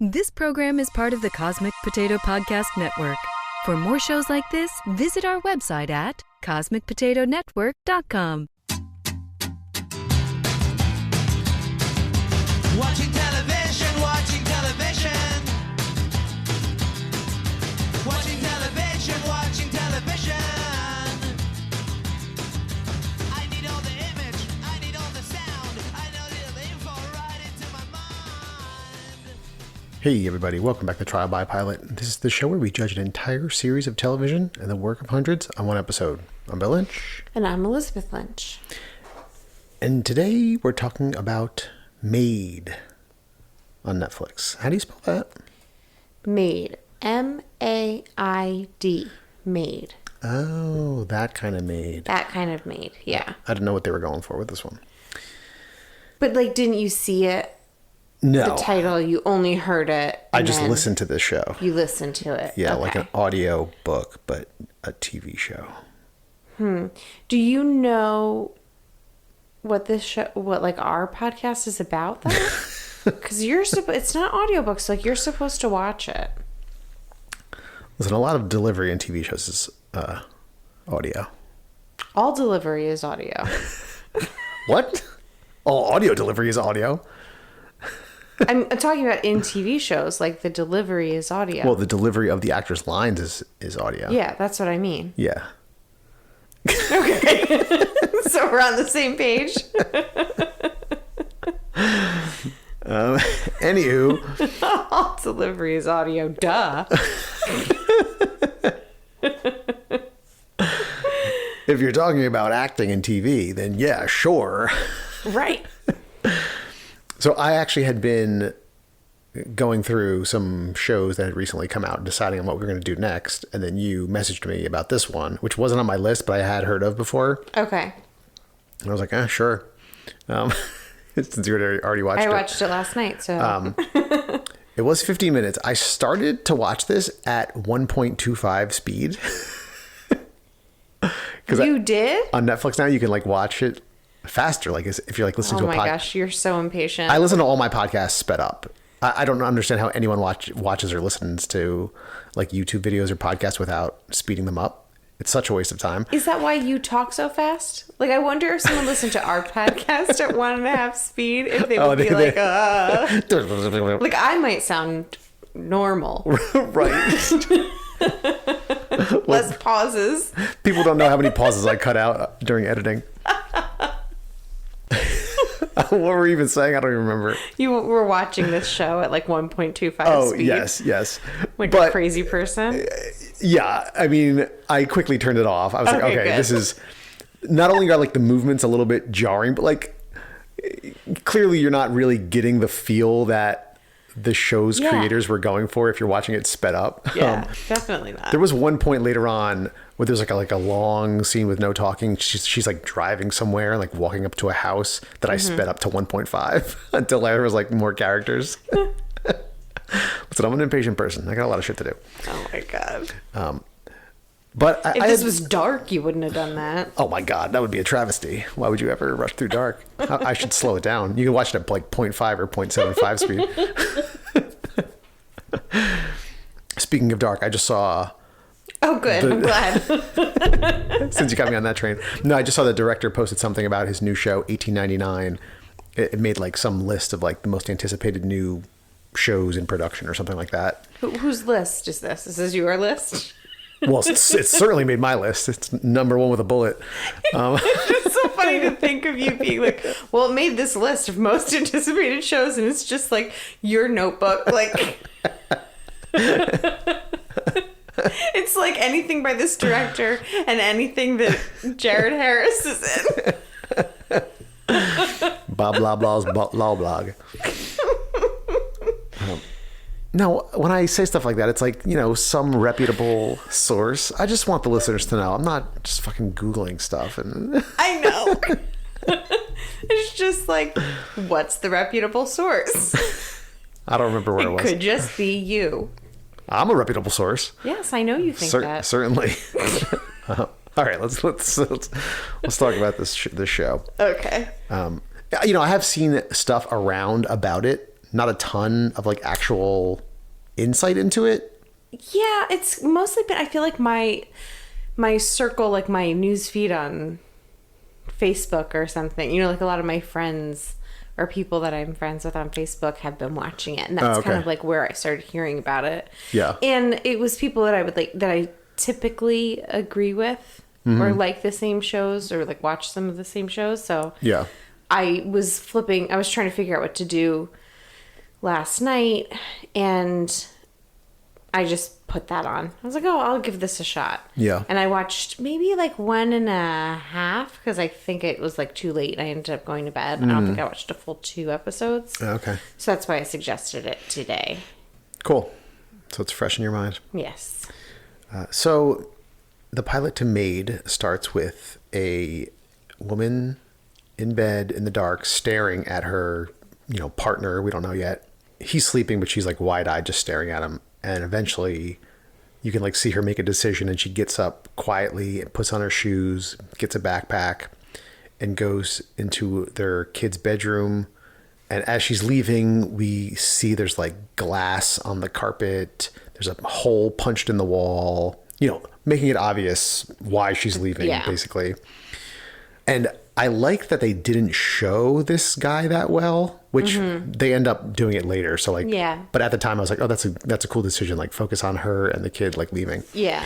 This program is part of the Cosmic Potato Podcast Network. For more shows like this, visit our website at cosmicpotatonetwork.com. Watching television, watching television. Watching television, watching television. I need all the image, I need all the sound, I know the info right into my mind. Hey everybody, welcome back to Trial by Pilot. This is the show where we judge an entire series of television and the work of hundreds on one episode. I'm Bill Lynch. And I'm Elizabeth Lynch. And today we're talking about Maid on Netflix. How do you spell that? Maid. M-A-I-D. Maid. Oh, that kind of Maid. That kind of Maid, yeah. I didn't know what they were going for with this one. But, didn't you see it? No. The title, you only heard it. I just listened to this show. You listened to it. Yeah, okay. like an audio book, but a TV show. Do you know what this show, our podcast is about, though? Because it's not audiobooks, so you're supposed to watch it. Listen, a lot of delivery in TV shows is audio. All delivery is audio. What? All audio delivery is audio? I'm talking about in TV shows, the delivery is audio. Well, the delivery of the actor's lines is audio. Yeah, that's what I mean. Yeah. Okay. So we're on the same page. Anywho. All delivery is audio. Duh. If you're talking about acting in TV, then yeah, sure. Right. So I actually had been going through some shows that had recently come out, deciding on what we were going to do next. And then you messaged me about this one, which wasn't on my list, but I had heard of before. Okay. And I was like, sure. Since you had already watched it. I watched it last night, so. It was 15 minutes. I started to watch this at 1.25 speed. You did? On Netflix now, you can watch it faster. If you're listening to a podcast. Oh my gosh, you're so impatient. I listen to all my podcasts sped up. I don't understand how anyone watches or listens to YouTube videos or podcasts without speeding them up. It's such a waste of time. Is that why you talk so fast? I wonder if someone listened to our podcast at 1.5 speed, if they would be I might sound normal. Right. Less pauses. People don't know how many pauses I cut out during editing. What were we even saying? I don't even remember. You were watching this show at 1.25 speed. Oh, yes. Like a crazy person. Yeah, I mean, I quickly turned it off. I was okay, good. This is not only are the movements a little bit jarring, but clearly you're not really getting the feel that the show's creators were going for if you're watching it sped up. Yeah, definitely not. There was one point later on where there's a long scene with no talking. She's driving somewhere, walking up to a house that I sped up to 1.5 until there was more characters. Listen, I'm an impatient person. I got a lot of shit to do. Oh my God. But if this was dark, you wouldn't have done that. Oh my God, that would be a travesty. Why would you ever rush through dark? I should slow it down. You can watch it at 0.5 or 0.75 speed. Speaking of dark, I just saw... Oh, good. I'm glad. Since you got me on that train. No, I just saw the director posted something about his new show, 1899. It made some list of the most anticipated new shows in production or something like that. Whose list is this? Is this your list? Well, it's certainly made my list. It's number one with a bullet. It's so funny to think of you being well, it made this list of most anticipated shows, and it's just your notebook. It's anything by this director and anything that Jared Harris is in. Bob blah blah's law blog. No, when I say stuff like that, it's some reputable source. I just want the listeners to know I'm not just fucking Googling stuff. And I know. It's just what's the reputable source? I don't remember where it was. It could just be you. I'm a reputable source. Yes, I know you think that. Certainly. All right, let's talk about this show. Okay. I have seen stuff around about it not a ton of like actual insight into it. Yeah, it's mostly been, I feel like my circle, like my news feed on Facebook or something, you know, like a lot of my friends or people that I'm friends with on Facebook have been watching it, and that's kind of like where I started hearing about it. Yeah. And it was people that I would like, that I typically agree with or like the same shows or like watch some of the same shows. So Yeah. I was trying to figure out what to do last night, and I just put that on. I was like, oh, I'll give this a shot. Yeah. And I watched maybe like 1.5 because I think it was like too late. I ended up going to bed. I don't think I watched a full 2 episodes. Okay. So that's why I suggested it today. Cool. So it's fresh in your mind. Yes. So the pilot to Maid starts with a woman in bed in the dark staring at her, you know, partner. We don't know yet. He's sleeping, but she's like wide-eyed just staring at him. And eventually you can like see her make a decision, and she gets up quietly and puts on her shoes, gets a backpack, and goes into their kid's bedroom. And as she's leaving, we see there's like glass on the carpet. There's a hole punched in the wall, you know, making it obvious why she's leaving, basically. And I like that they didn't show this guy that well, which they end up doing it later. So like, but at the time I was like, oh, that's a cool decision. Like focus on her and the kid like leaving. Yeah.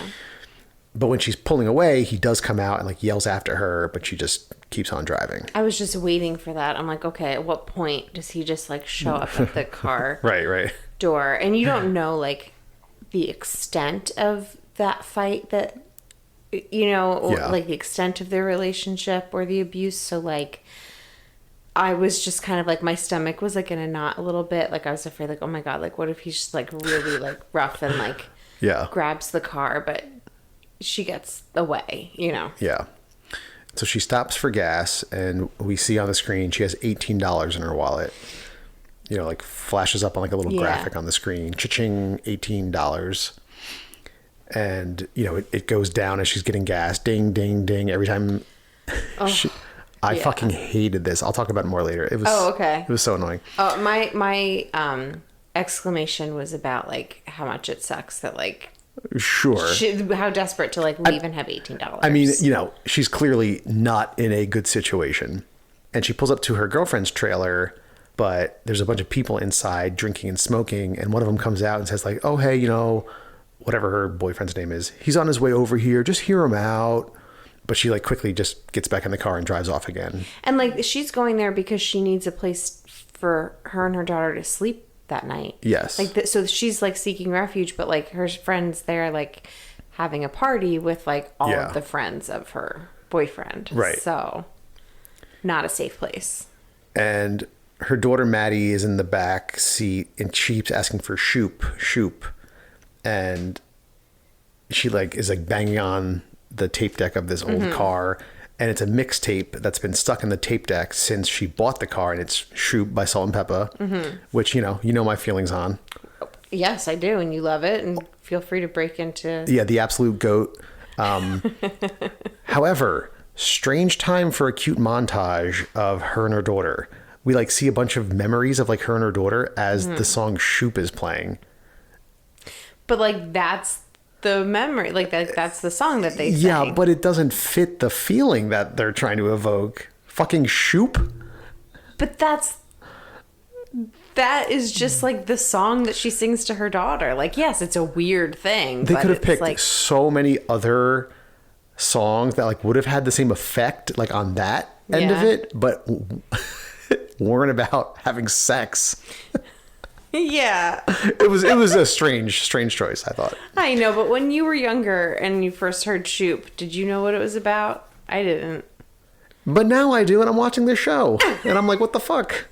But when she's pulling away, he does come out and like yells after her, but she just keeps on driving. I was just waiting for that. I'm like, okay, at what point does he just like show up at the car Right. door? And you don't know like the extent of that fight, that, you know, or like the extent of their relationship or the abuse. So like, I was just kind of like, my stomach was like in a knot a little bit. Like I was afraid like, oh my God, like what if he's just like really like rough and like grabs the car, but she gets away, you know? Yeah. So she stops for gas, and we see on the screen she has $18 in her wallet. You know, like flashes up on like a little graphic on the screen. Cha-ching, $18. And, you know, it goes down as she's getting gas. Ding, ding, ding. Every time. I fucking hated this. I'll talk about it more later. It was. Oh, okay. It was so annoying. Oh, my exclamation was about like how much it sucks that like. Sure. How desperate to like leave and have $18. I mean, you know, she's clearly not in a good situation. And she pulls up to her girlfriend's trailer, but there's a bunch of people inside drinking and smoking. And one of them comes out and says like, oh, hey, you know, whatever her boyfriend's name is, he's on his way over here. Just hear him out. But she like quickly just gets back in the car and drives off again. And like she's going there because she needs a place for her and her daughter to sleep that night. Yes. Like so she's like seeking refuge, but like her friends there like having a party with like all of the friends of her boyfriend. Right. So not a safe place. And her daughter Maddie is in the back seat and she keeps asking for shoop. And she like is like banging on the tape deck of this old car, and it's a mixtape that's been stuck in the tape deck since she bought the car, and it's Shoop by Salt and Peppa, which you know my feelings on. Yes, I do, and you love it, and feel free to break into the absolute goat. However, strange time for a cute montage of her and her daughter. We like see a bunch of memories of like her and her daughter as the song Shoop is playing. But like that's the memory, like that's the song that they sang. Yeah, but it doesn't fit the feeling that they're trying to evoke. Fucking Shoop. But that is just like the song that she sings to her daughter. Like, yes, it's a weird thing. They could have picked like so many other songs that like would have had the same effect like on that end of it, but weren't about having sex. Yeah. It was a strange choice, I thought. I know, but when you were younger and you first heard Shoop, did you know what it was about? I didn't. But now I do, and I'm watching this show. And I'm like, what the fuck?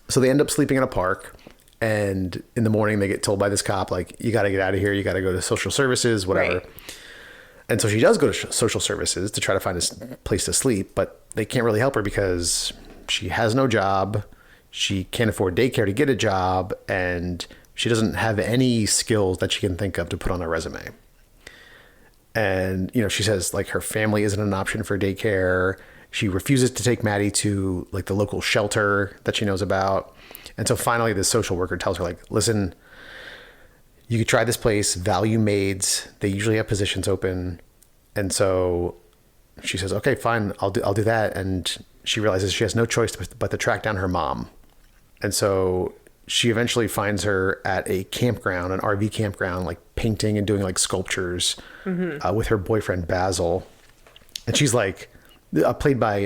So they end up sleeping in a park. And in the morning, they get told by this cop, like, you got to get out of here. You got to go to social services, whatever. Right. And so she does go to social services to try to find a place to sleep. But they can't really help her because she has no job. She can't afford daycare to get a job, and she doesn't have any skills that she can think of to put on her resume. And, you know, she says, like, her family isn't an option for daycare. She refuses to take Maddie to like the local shelter that she knows about. And so finally the social worker tells her, like, listen, you could try this place, Value Maids. They usually have positions open. And so she says, okay, fine, I'll do that. And she realizes she has no choice but to track down her mom. And so she eventually finds her at a campground, an RV campground, like painting and doing like sculptures with her boyfriend, Basil. And she's like, played by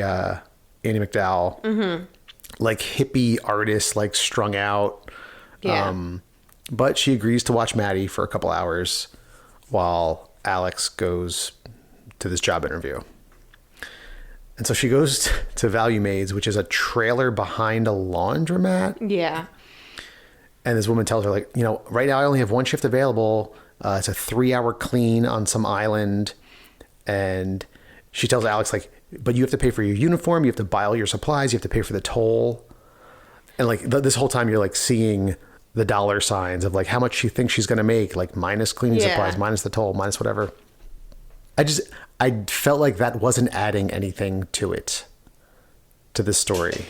Annie McDowell, like hippie artist, like strung out. Yeah. But she agrees to watch Maddie for a couple hours while Alex goes to this job interview. And so she goes to Value Maids, which is a trailer behind a laundromat. Yeah. And this woman tells her, like, you know, right now I only have one shift available. It's a 3-hour clean on some island. And she tells Alex, like, but you have to pay for your uniform. You have to buy all your supplies. You have to pay for the toll. And like this whole time you're like seeing the dollar signs of like how much she thinks she's going to make, like minus cleaning supplies, minus the toll, minus whatever. I felt like that wasn't adding anything to this story.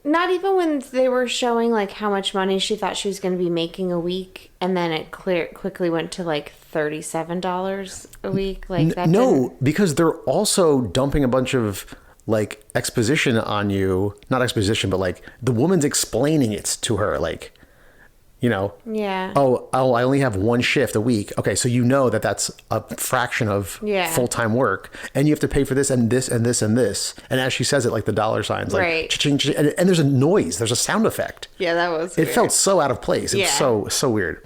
Not even when they were showing like how much money she thought she was going to be making a week, and then it quickly went to like $37 a week. Like that. No, because they're also dumping a bunch of like exposition on you. Not exposition, but like the woman's explaining it to her, like, you know, Yeah. Oh, I only have one shift a week. Okay, so you know that's a fraction of full-time work, and you have to pay for this and this and this and this. And as she says it, like the dollar signs, like Right. cha-ching, cha-ching, and there's a noise, there's a sound effect. Yeah, that was It weird. felt so out of place. It Yeah. was so weird.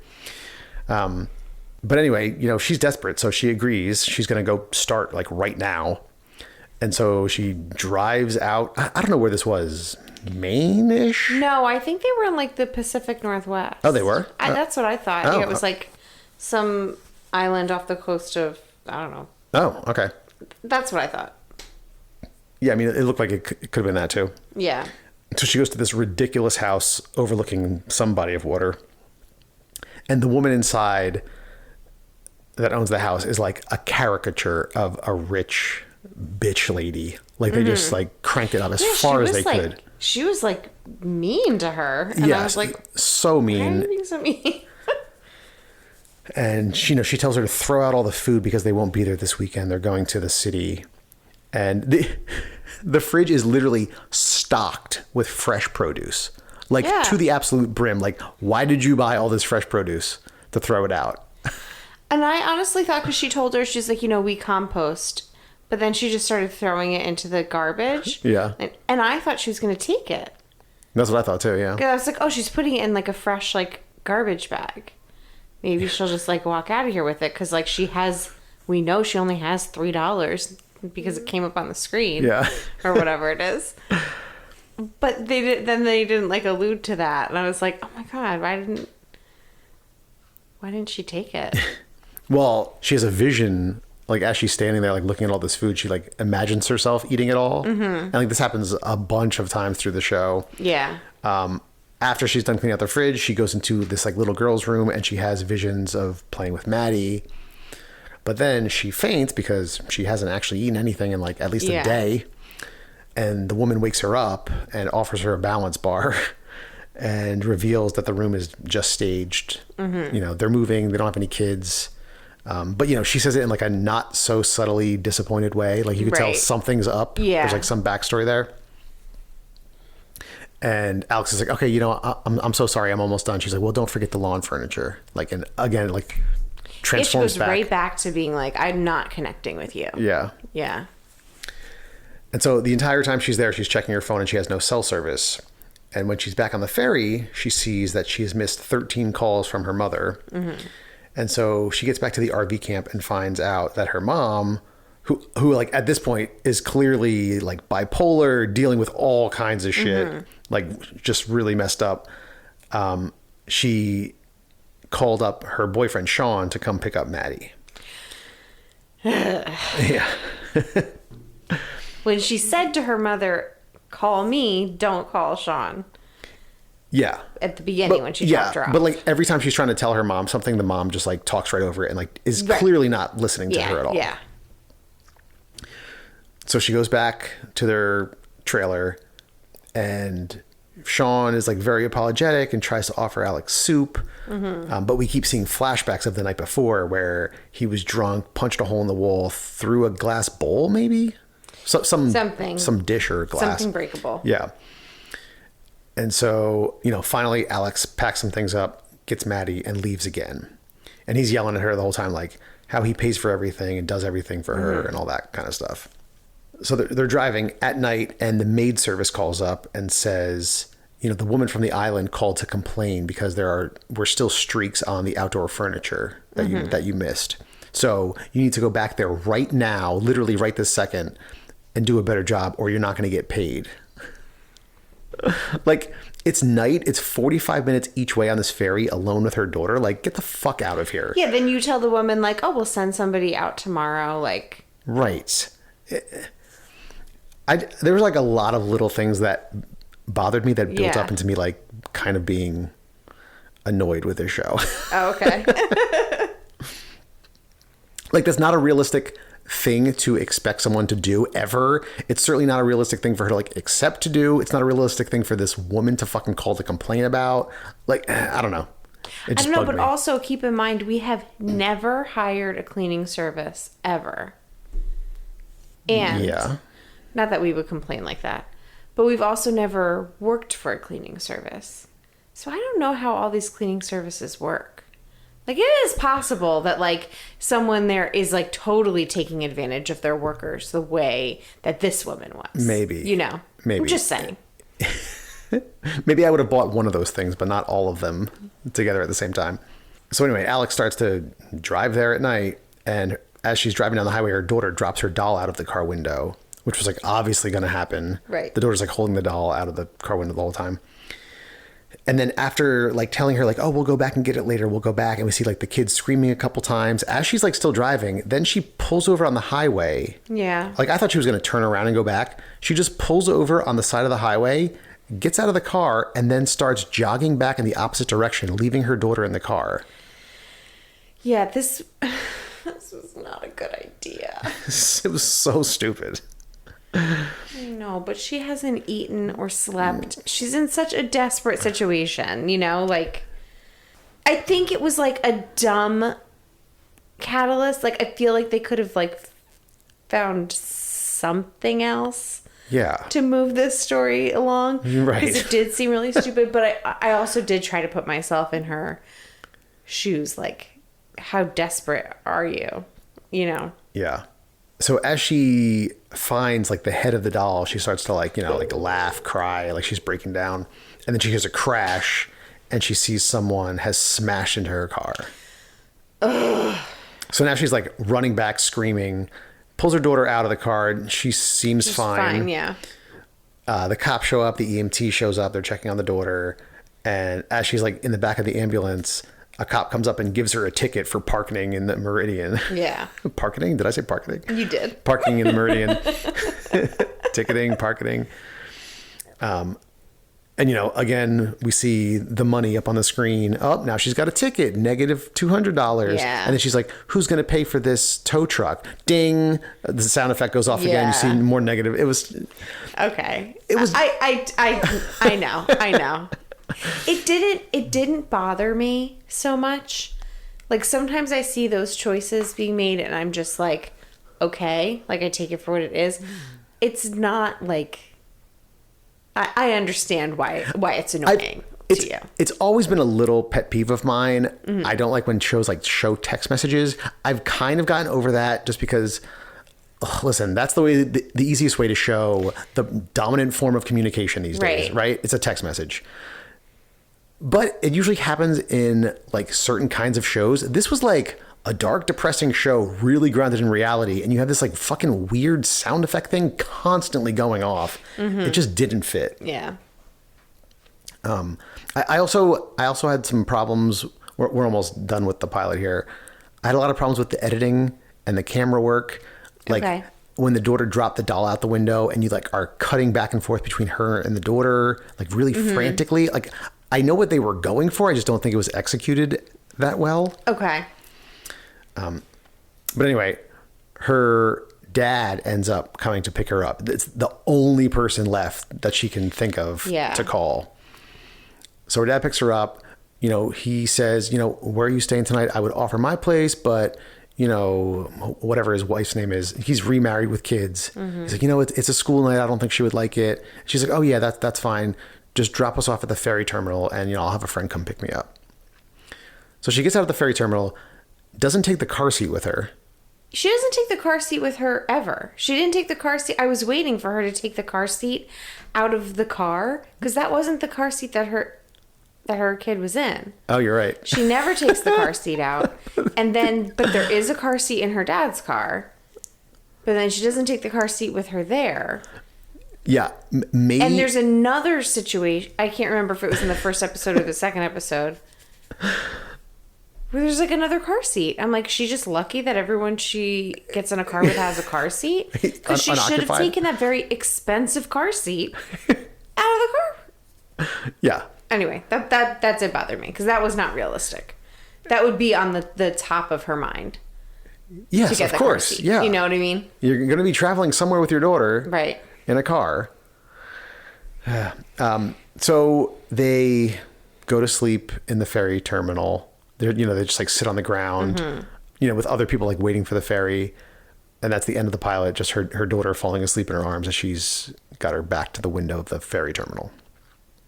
But anyway, you know, she's desperate, so she agrees. She's going to go start like right now. And so she drives out. I don't know where this was. Maine-ish? No, I think they were in like the Pacific Northwest. Oh, they were? That's what I thought. Oh. Yeah, it was like some island off the coast of, I don't know. Oh, okay. That's what I thought. Yeah, I mean, it looked like it could have been that too. Yeah. So she goes to this ridiculous house overlooking some body of water. And the woman inside that owns the house is like a caricature of a rich bitch lady. Like they just like cranked it up as far as they could. She was like mean to her. And I was like, so why are mean. you being so mean? And she, you know, she tells her to throw out all the food because they won't be there this weekend. They're going to the city. And the fridge is literally stocked with fresh produce. Like to the absolute brim. Like, why did you buy all this fresh produce to throw it out? And I honestly thought, because she told her, she's like, you know, we compost. But then she just started throwing it into the garbage. Yeah. And I thought she was going to take it. That's what I thought too, yeah. 'Cause I was like, oh, she's putting it in like a fresh like garbage bag. Maybe she'll just like walk out of here with it. Because like we know she only has $3 because it came up on the screen. Yeah. Or whatever it is. But they didn't like allude to that. And I was like, oh my God, why didn't she take it? Well, she has a vision, like as she's standing there, like looking at all this food, she like imagines herself eating it all. Mm-hmm. And like this happens a bunch of times through the show. Yeah. After she's done cleaning out the fridge, she goes into this like little girl's room and she has visions of playing with Maddie. But then she faints because she hasn't actually eaten anything in like at least a day. And the woman wakes her up and offers her a balance bar and reveals that the room is just staged. Mm-hmm. You know, they're moving, they don't have any kids. But, you know, she says it in like a not so subtly disappointed way. Like you could tell something's up. Yeah. There's like some backstory there. And Alex is like, okay, you know, I'm so sorry. I'm almost done. She's like, well, don't forget the lawn furniture. Like, and again, like transforms she goes back. right back to being like, I'm not connecting with you. Yeah. Yeah. And so the entire time she's there, she's checking her phone and she has no cell service. And when she's back on the ferry, she sees that she has missed 13 calls from her mother. Mm-hmm. And so she gets back to the RV camp and finds out that her mom, who like at this point is clearly like bipolar, dealing with all kinds of shit, like just really messed up. She called up her boyfriend, Sean, to come pick up Maddie. Yeah. When she said to her mother, call me, don't call Sean. Yeah. At the beginning when she dropped her off. But like every time she's trying to tell her mom something, the mom just like talks right over it and like is clearly not listening to her at all. Yeah. So she goes back to their trailer, and Sean is like very apologetic and tries to offer Alex soup. But we keep seeing flashbacks of the night before where he was drunk, punched a hole in the wall, threw a glass bowl, maybe Something. some dish or glass. Something breakable. Yeah. And so, finally Alex packs some things up, gets Maddie, and leaves again. And he's yelling at her the whole time, like how he pays for everything and does everything for her and all that kind of stuff. So they're driving at night, and the maid service calls up and says, the woman from the island called to complain because were still streaks on the outdoor furniture that you missed. So you need to go back there right now, literally right this second, and do a better job, or you're not going to get paid. Like, it's night. It's 45 minutes each way on this ferry alone with her daughter. Like, get the fuck out of here. Yeah, then you tell the woman, like, oh, we'll send somebody out tomorrow. Like, right. There was like a lot of little things that bothered me that built up into me like kind of being annoyed with this show. oh, okay. Like, that's not a realistic thing to expect someone to do ever. It's certainly not a realistic thing for her to like accept to do. It's not a realistic thing for this woman to fucking call to complain about. Like, I don't know. I don't know, but also keep in mind, we have never hired a cleaning service ever. And not that we would complain like that, but we've also never worked for a cleaning service. So I don't know how all these cleaning services work. Like, it is possible that, like, someone there is, like, totally taking advantage of their workers the way that this woman was. Maybe. Maybe. I'm just saying. Maybe I would have bought one of those things, but not all of them together at the same time. So anyway, Alex starts to drive there at night, and as she's driving down the highway, her daughter drops her doll out of the car window, which was, like, obviously going to happen. Right. The daughter's, like, holding the doll out of the car window the whole time. And then after, like, telling her, like, oh, we'll go back and get it later, we'll go back. And we see, like, the kids screaming a couple times. As she's, like, still driving, then she pulls over on the highway. Yeah. Like, I thought she was going to turn around and go back. She just pulls over on the side of the highway, gets out of the car, and then starts jogging back in the opposite direction, leaving her daughter in the car. Yeah, this was not a good idea. It was so stupid. No, but she hasn't eaten or slept. She's in such a desperate situation, like, I think it was like a dumb catalyst. Like, I feel like they could have like found something else to move this story along. Right. Because it did seem really stupid, but I also did try to put myself in her shoes. Like, how desperate are you? Yeah. So as she finds like the head of the doll, she starts to like laugh, cry, like she's breaking down. And then she hears a crash and she sees someone has smashed into her car. Ugh. So now she's like running back, screaming, pulls her daughter out of the car. And she seems fine. Yeah. The cops show up, the EMT shows up, they're checking on the daughter. And as she's like in the back of the ambulance, a cop comes up and gives her a ticket for parking in the Meridian. Yeah. Parking? Did I say parking? You did. Parking in the Meridian. Ticketing, parking. And, again, we see the money up on the screen. Oh, now she's got a ticket, negative $200. Yeah. And then she's like, who's going to pay for this tow truck? Ding. The sound effect goes off again. You see more negative. It was... Okay. It was... I know. It didn't bother me so much. Like, sometimes I see those choices being made and I'm just like, okay, like I take it for what it is. It's not like, I understand why it's annoying to you. It's always been a little pet peeve of mine. I don't like when shows like show text messages. I've kind of gotten over that just because, listen, that's the easiest way to show the dominant form of communication these days, right? It's a text message. But it usually happens in like certain kinds of shows. This was like a dark, depressing show, really grounded in reality. And you have this like fucking weird sound effect thing constantly going off. It just didn't fit. Yeah. I also had some problems. We're almost done with the pilot here. I had a lot of problems with the editing and the camera work. Like when the daughter dropped the doll out the window and you like are cutting back and forth between her and the daughter, like really frantically. Like, I know what they were going for. I just don't think it was executed that well. Okay. But anyway, her dad ends up coming to pick her up. It's the only person left that she can think of to call. So her dad picks her up. You know, he says, you know, where are you staying tonight? I would offer my place, but, you know, whatever his wife's name is, he's remarried with kids. He's like, you know, it's a school night. I don't think she would like it. She's like, oh yeah, that's fine. Just drop us off at the ferry terminal and, you know, I'll have a friend come pick me up. So she gets out of the ferry terminal, doesn't take the car seat with her. She doesn't take the car seat with her ever. She didn't take the car seat. I was waiting for her to take the car seat out of the car because that wasn't the car seat that her kid was in. Oh, you're right. She never takes the car seat out. And then, but there is a car seat in her dad's car. But then she doesn't take the car seat with her there. Yeah. Maybe. And there's another situation. I can't remember if it was in the first episode or the second episode. Where there's like another car seat. I'm like, she's just lucky that everyone she gets in a car with has a car seat. Because she should have taken that very expensive car seat out of the car. Yeah. Anyway, that's it bothered me because that was not realistic. That would be on the top of her mind. Yes, of course. Yeah. You know what I mean? You're going to be traveling somewhere with your daughter. Right. In a car. So they go to sleep in the ferry terminal. They just like sit on the ground, you know, with other people like waiting for the ferry. And that's the end of the pilot. Just her daughter falling asleep in her arms as she's got her back to the window of the ferry terminal.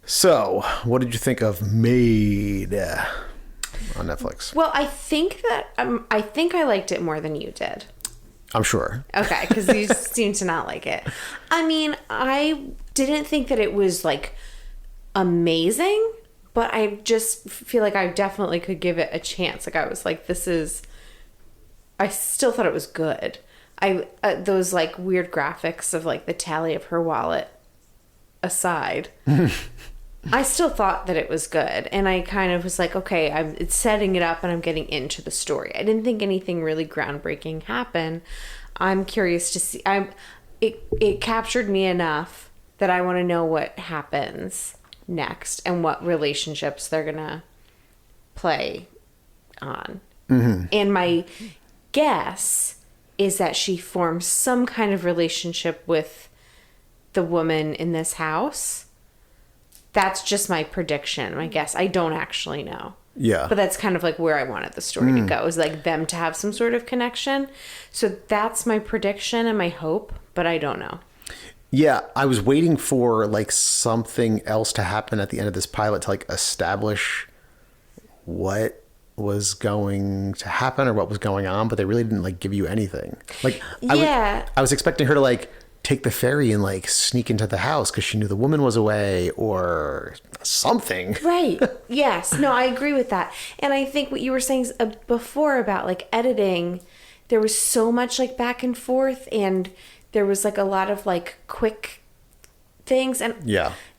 So, what did you think of Maid on Netflix? Well, I think I liked it more than you did. I'm sure. Okay, because you seem to not like it. I mean, I didn't think that it was like amazing, but I just feel like I definitely could give it a chance. Like I was like, I still thought it was good. Those like weird graphics of like the tally of her wallet aside. I still thought that it was good, and I kind of was like, okay, it's setting it up and I'm getting into the story. I didn't think anything really groundbreaking happened. I'm curious to see. It captured me enough that I want to know what happens next and what relationships they're gonna play on. And my guess is that she forms some kind of relationship with the woman in this house. That's just my prediction, my guess. I don't actually know. Yeah. But that's kind of like where I wanted the story to go, is like them to have some sort of connection. So that's my prediction and my hope, but I don't know. Yeah, I was waiting for like something else to happen at the end of this pilot to like establish what was going to happen or what was going on, but they really didn't like give you anything. Like, I was expecting her to like take the ferry and like sneak into the house because she knew the woman was away or something. Right. Yes. No, I agree with that. And I think what you were saying before about like editing, there was so much like back and forth, and there was like a lot of like quick things, and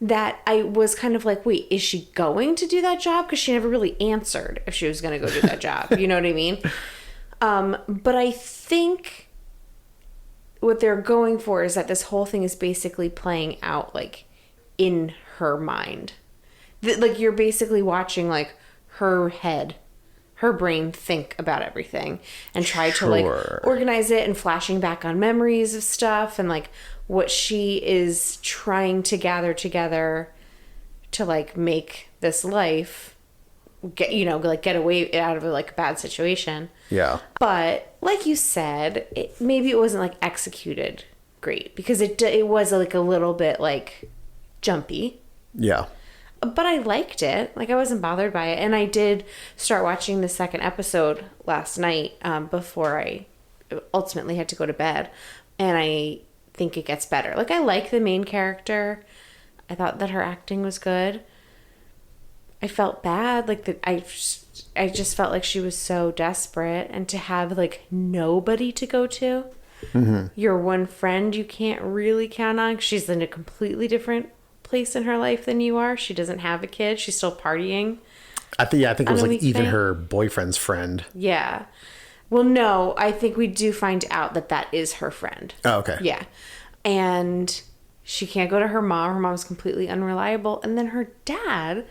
that I was kind of like, wait, is she going to do that job? Because she never really answered if she was going to go do that job. You know what I mean? But I think what they're going for is that this whole thing is basically playing out like in her mind. Like you're basically watching like her head, her brain think about everything and try to like organize it, and flashing back on memories of stuff and like what she is trying to gather together to like make this life get away out of like a bad situation. Yeah. But like you said, maybe it wasn't like executed great because it was like a little bit like jumpy. Yeah. But I liked it. Like I wasn't bothered by it, and I did start watching the second episode last night before I ultimately had to go to bed, and I think it gets better. Like I like the main character. I thought that her acting was good. I felt bad, like that. I just felt like she was so desperate, and to have like nobody to go to, your one friend you can't really count on. She's in a completely different place in her life than you are. She doesn't have a kid. She's still partying. I think it was like even her boyfriend's friend. Yeah. Well, no, I think we do find out that is her friend. Oh, okay. Yeah. And she can't go to her mom. Her mom's completely unreliable. And then her dad,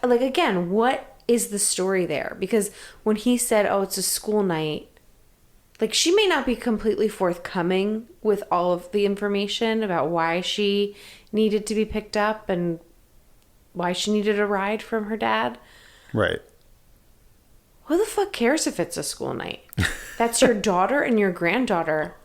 like, again, what is the story there? Because when he said, oh, it's a school night, like, she may not be completely forthcoming with all of the information about why she needed to be picked up and why she needed a ride from her dad. Right. Who the fuck cares if it's a school night? That's your daughter and your granddaughter.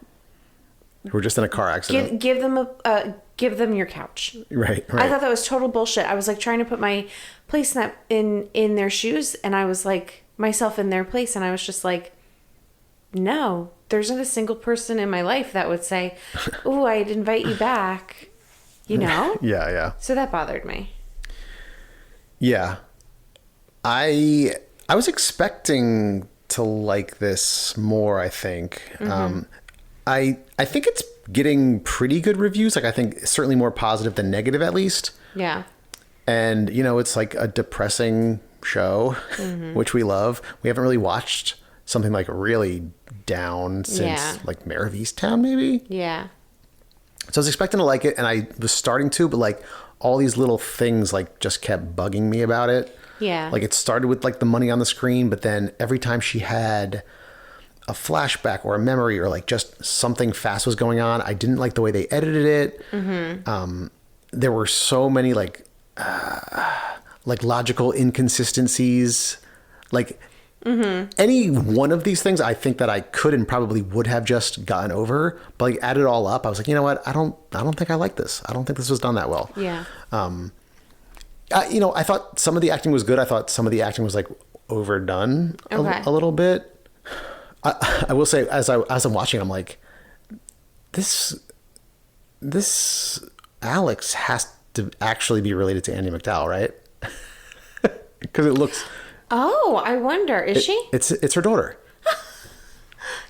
We're just in a car accident. Give them your couch. Right. I thought that was total bullshit. I was like trying to put my place in their shoes, and I was like myself in their place, and I was just like, no, there's not a single person in my life that would say, "Ooh, I'd invite you back," you know? Yeah. So that bothered me. Yeah. I was expecting to like this more, I think. I think it's getting pretty good reviews. Like, I think certainly more positive than negative, at least. Yeah. And, it's like a depressing show, which we love. We haven't really watched something like really down since like Mayor of Easttown, maybe. Yeah. So I was expecting to like it, and I was starting to, but like all these little things like just kept bugging me about it. Yeah. Like, it started with like the money on the screen, but then every time she had a flashback or a memory or like just something fast was going on, I didn't like the way they edited it. There were so many like logical inconsistencies. Like, any one of these things, I think that I could and probably would have just gotten over, but like add it all up, I was like, you know what? I don't think I like this. I don't think this was done that well. Yeah. I thought some of the acting was good. I thought some of the acting was like overdone a little bit. I will say, as I'm watching, I'm like, this Alex has to actually be related to Andie MacDowell, right? Because it looks. Oh, I wonder. Is she? It's her daughter.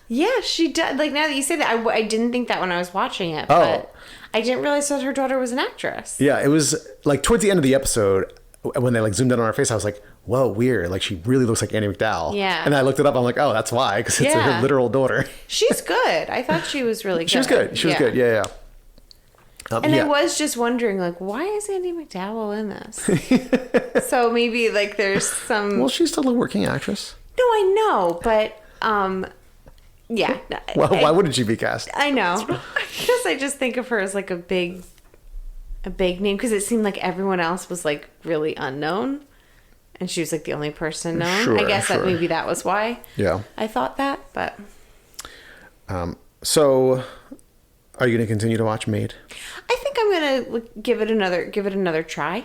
Yeah, she does. Like, now that you say that, I didn't think that when I was watching it. Oh. But I didn't realize that her daughter was an actress. Yeah, it was like towards the end of the episode when they like zoomed in on her face, I was like, whoa, weird. Like, she really looks like Andie MacDowell. Yeah. And I looked it up. I'm like, oh, that's why. Because it's her literal daughter. She's good. I thought she was really good. She was good. She was good. Yeah. And I was just wondering, like, why is Andie MacDowell in this? So maybe, like, there's some... Well, she's still a working actress. No, I know, but, yeah. Well, why wouldn't she be cast? I know. I guess I just think of her as, like, a big name, because it seemed like everyone else was, like, really unknown. And she was, like, the only person known. Sure, I guess sure. that maybe that was why I thought that, but... So, are you going to continue to watch Maid? I think I'm going to give it another try.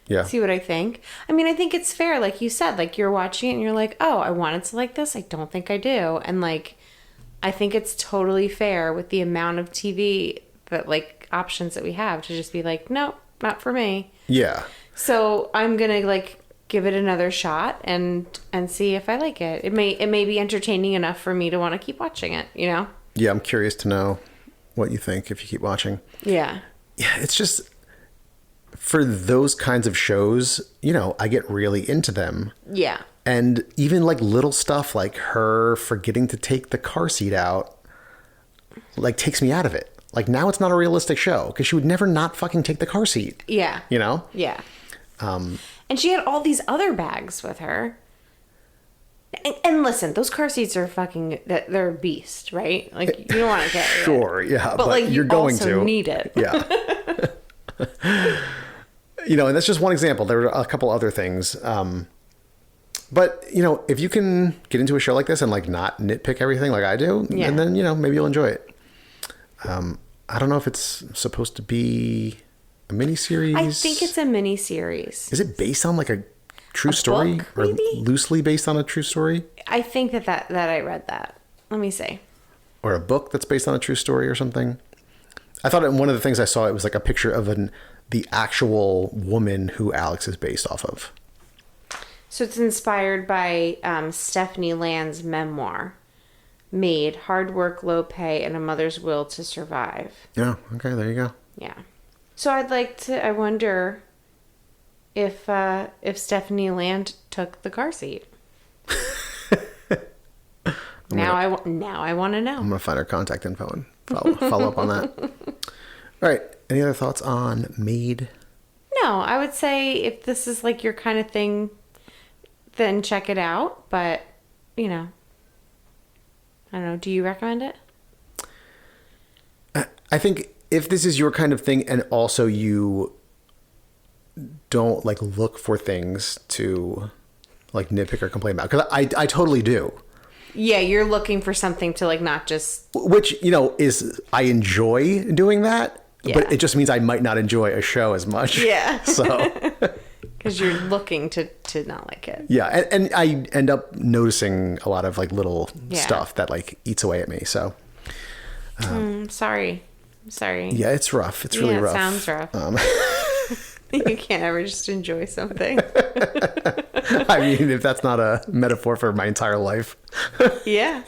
Yeah. See what I think. I mean, I think it's fair. Like you said, like, you're watching it and you're like, oh, I wanted to like this. I don't think I do. And, like, I think it's totally fair with the amount of TV that, like, options that we have to just be like, no, not for me. Yeah. So I'm going to, like, give it another shot and see if I like it. It may be entertaining enough for me to want to keep watching it, you know? Yeah, I'm curious to know what you think if you keep watching. Yeah. Yeah, it's just, for those kinds of shows, I get really into them. Yeah. And even like little stuff like her forgetting to take the car seat out, like, takes me out of it. Like, now it's not a realistic show because she would never not fucking take the car seat. Yeah. Yeah. And she had all these other bags with her. And listen, those car seats are they're a beast, right? Like, you don't want to carry it. Sure, yeah. But like, you're going also to need it. Yeah. And that's just one example. There were a couple other things. But, if you can get into a show like this and like not nitpick everything like I do, and then, maybe you'll enjoy it. I don't know if it's supposed to be a miniseries. I think it's a miniseries. Is it based on like a true story? book, or maybe? Loosely based on a true story? I think that I read that. Let me see. Or a book that's based on a true story or something? I thought one of the things I saw, it was like a picture of the actual woman who Alex is based off of. So it's inspired by Stephanie Land's memoir, Maid, Hard Work, Low Pay, and a Mother's Will to Survive. Yeah, okay, there you go. Yeah. So I wonder if Stephanie Land took the car seat. Now I want to know. I'm going to find her contact info and follow up on that. All right, any other thoughts on Maid? No, I would say if this is like your kind of thing, then check it out. But, I I don't know. Do you recommend it? I think if this is your kind of thing and also you don't like look for things to like nitpick or complain about, because I totally do. Yeah, you're looking for something to like not just... Which, you know, is I enjoy doing that, Yeah. but it just means I might not enjoy a show as much. Yeah. So... Because you're looking to not like it. Yeah, and I end up noticing a lot of like little Yeah. stuff that like eats away at me. So Sorry. yeah, it's rough. It's really Yeah, it rough. sounds rough. You can't ever just enjoy something. I mean, if that's not a metaphor for my entire life. Yeah.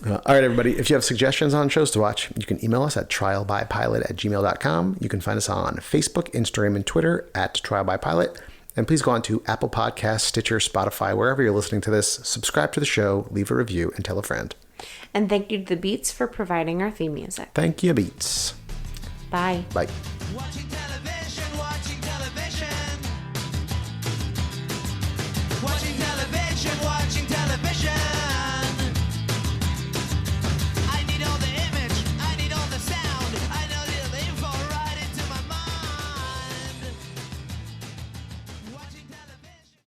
All right, everybody. If you have suggestions on shows to watch, you can email us at trialbypilot@gmail.com. You can find us on Facebook, Instagram, and Twitter at trialbypilot. And please go on to Apple Podcasts, Stitcher, Spotify, wherever you're listening to this. Subscribe to the show, leave a review, and tell a friend. And thank you to the Beats for providing our theme music. Thank you, Beats. Bye. Bye. Watching